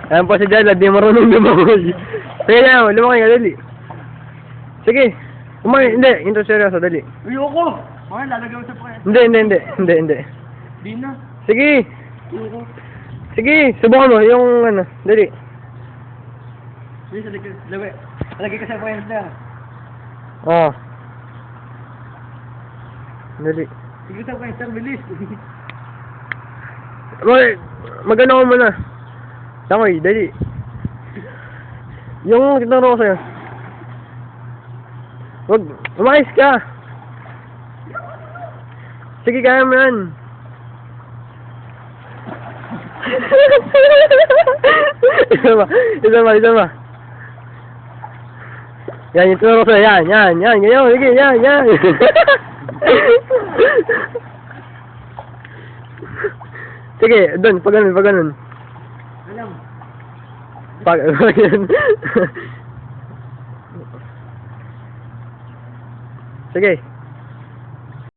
Ayan po si Jella, di marunong lumangoy. Sige na, lumangoy ka, dali. Sige. Lumangoy, hindi. Into seryoso, dali. Ayoko! Mga lalagyan mo sa pwede. Hindi. Di na. Sige. Ayoko. Sige, subukan mo, yung ano, dali. Sige, lagay ka sa pwede na. Oo. Dali. Sige sa pwede, bilis. Mag-ano ko muna. Langoy, dali. Yung tinuro ko sa'yo. Wag, umakis ka. Sige, kaya mo yan. Isa ba. Yan, yung tinuro ko sa'yo. Yan. Ganyan, sige, yan. Sige, doon, pag ganun. Alam. Pag ganun. Sige.